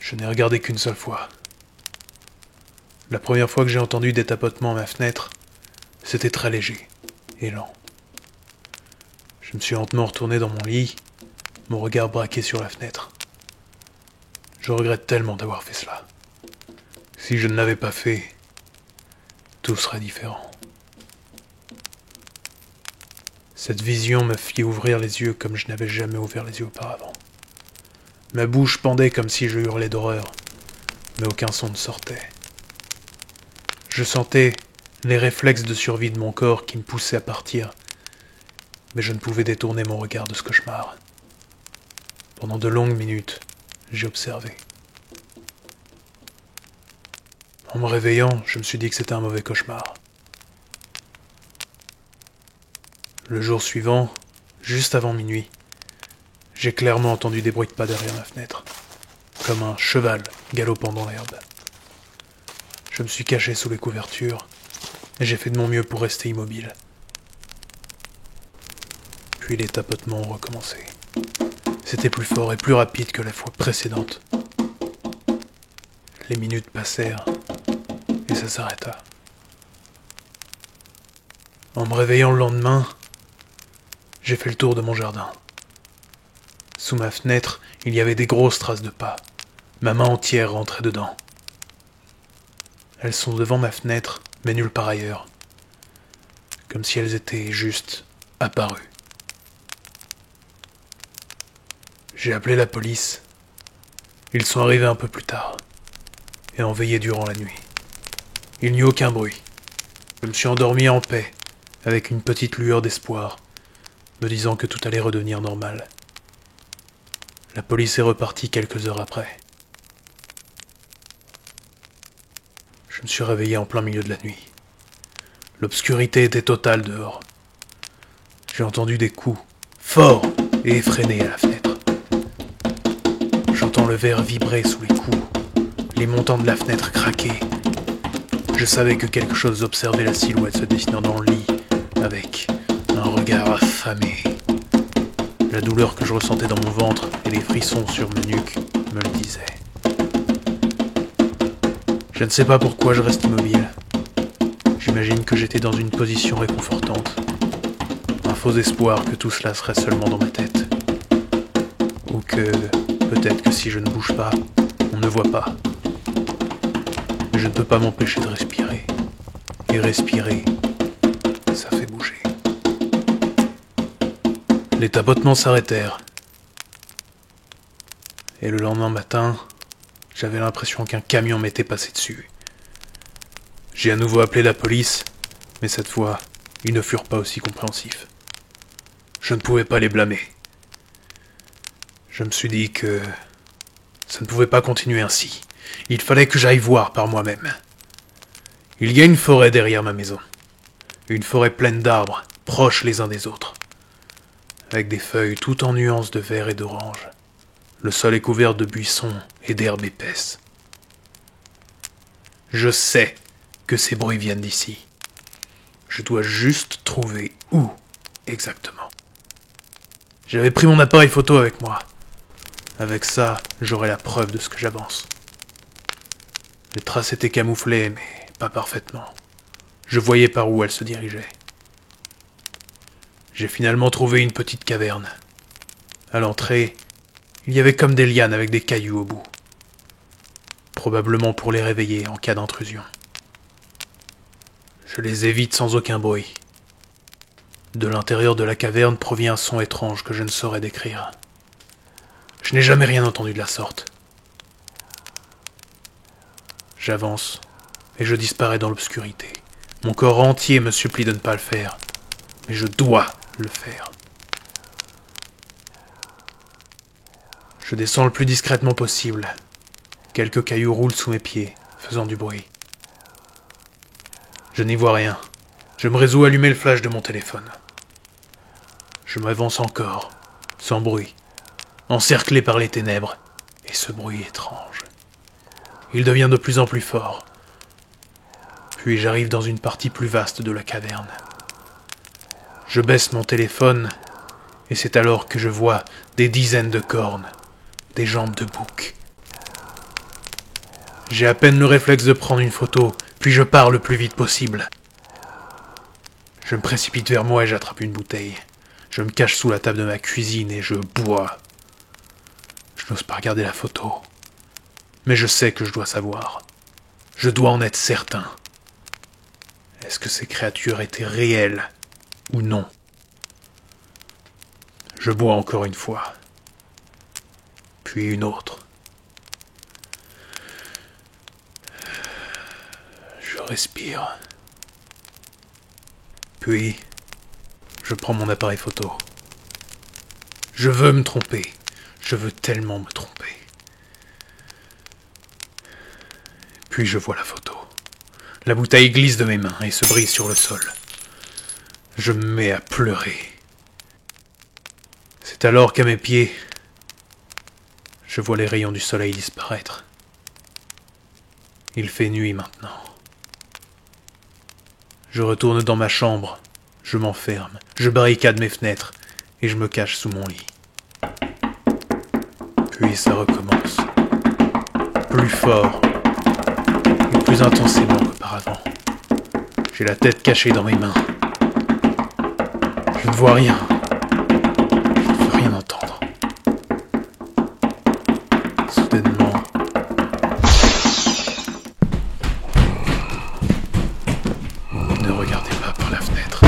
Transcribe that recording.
Je n'ai regardé qu'une seule fois. La première fois que j'ai entendu des tapotements à ma fenêtre, c'était très léger et lent. Je me suis lentement retourné dans mon lit, mon regard braqué sur la fenêtre. Je regrette tellement d'avoir fait cela. Si je ne l'avais pas fait, tout serait différent. Cette vision me fit ouvrir les yeux comme je n'avais jamais ouvert les yeux auparavant. Ma bouche pendait comme si je hurlais d'horreur, mais aucun son ne sortait. Je sentais les réflexes de survie de mon corps qui me poussaient à partir, mais je ne pouvais détourner mon regard de ce cauchemar. Pendant de longues minutes, j'ai observé. En me réveillant, je me suis dit que c'était un mauvais cauchemar. Le jour suivant, juste avant minuit, j'ai clairement entendu des bruits de pas derrière ma fenêtre, comme un cheval galopant dans l'herbe. Je me suis caché sous les couvertures et j'ai fait de mon mieux pour rester immobile. Puis les tapotements ont recommencé. C'était plus fort et plus rapide que la fois précédente. Les minutes passèrent et ça s'arrêta. En me réveillant le lendemain, j'ai fait le tour de mon jardin. Sous ma fenêtre, il y avait des grosses traces de pas. Ma main entière rentrait dedans. Elles sont devant ma fenêtre, mais nulle part ailleurs. Comme si elles étaient juste apparues. J'ai appelé la police. Ils sont arrivés un peu plus tard et ont veillé durant la nuit. Il n'y eut aucun bruit. Je me suis endormi en paix, avec une petite lueur d'espoir, me disant que tout allait redevenir normal. La police est repartie quelques heures après. Je me suis réveillé en plein milieu de la nuit. L'obscurité était totale dehors. J'ai entendu des coups, forts et effrénés à la fenêtre. J'entends le verre vibrer sous les coups, les montants de la fenêtre craquer. Je savais que quelque chose observait la silhouette se dessinant dans le lit, avec un regard affamé. La douleur que je ressentais dans mon ventre et les frissons sur ma nuque me le disaient. Je ne sais pas pourquoi je reste immobile. J'imagine que j'étais dans une position réconfortante. Un faux espoir que tout cela serait seulement dans ma tête. Ou que, peut-être que si je ne bouge pas, on ne voit pas. Mais je ne peux pas m'empêcher de respirer. Et respirer, ça fait bouger. Les tapotements s'arrêtèrent. Et le lendemain matin, j'avais l'impression qu'un camion m'était passé dessus. J'ai à nouveau appelé la police, mais cette fois, ils ne furent pas aussi compréhensifs. Je ne pouvais pas les blâmer. Je me suis dit que ça ne pouvait pas continuer ainsi. Il fallait que j'aille voir par moi-même. Il y a une forêt derrière ma maison. Une forêt pleine d'arbres, proches les uns des autres. Avec des feuilles tout en nuances de vert et d'orange. Le sol est couvert de buissons et d'herbes épaisses. Je sais que ces bruits viennent d'ici. Je dois juste trouver où exactement. J'avais pris mon appareil photo avec moi. Avec ça, j'aurai la preuve de ce que j'avance. Les traces étaient camouflées, mais pas parfaitement. Je voyais par où elles se dirigeaient. J'ai finalement trouvé une petite caverne. À l'entrée, il y avait comme des lianes avec des cailloux au bout. Probablement pour les réveiller en cas d'intrusion. Je les évite sans aucun bruit. De l'intérieur de la caverne provient un son étrange que je ne saurais décrire. Je n'ai jamais rien entendu de la sorte. J'avance et je disparais dans l'obscurité. Mon corps entier me supplie de ne pas le faire, mais je dois le faire. Je descends le plus discrètement possible. Quelques cailloux roulent sous mes pieds, faisant du bruit. Je n'y vois rien. Je me résous à allumer le flash de mon téléphone. Je m'avance encore, sans bruit, encerclé par les ténèbres, et ce bruit étrange. Il devient de plus en plus fort. Puis j'arrive dans une partie plus vaste de la caverne. Je baisse mon téléphone, et c'est alors que je vois des dizaines de cornes, des jambes de bouc. J'ai à peine le réflexe de prendre une photo, puis je pars le plus vite possible. Je me précipite vers moi et j'attrape une bouteille. Je me cache sous la table de ma cuisine et je bois. Je n'ose pas regarder la photo. Mais je sais que je dois savoir. Je dois en être certain. Est-ce que ces créatures étaient réelles ou non? Je bois encore une fois. Puis une autre. Je respire. Puis, je prends mon appareil photo. Je veux me tromper. Je veux tellement me tromper. Puis je vois la photo. La bouteille glisse de mes mains et se brise sur le sol. Je me mets à pleurer. C'est alors qu'à mes pieds, je vois les rayons du soleil disparaître. Il fait nuit maintenant. Je retourne dans ma chambre, je m'enferme, je barricade mes fenêtres et je me cache sous mon lit. Puis ça recommence. Plus fort et plus intensément qu'auparavant. J'ai la tête cachée dans mes mains. Je ne vois rien. Je ne veux rien entendre. Soudainement, ne regardez pas par la fenêtre.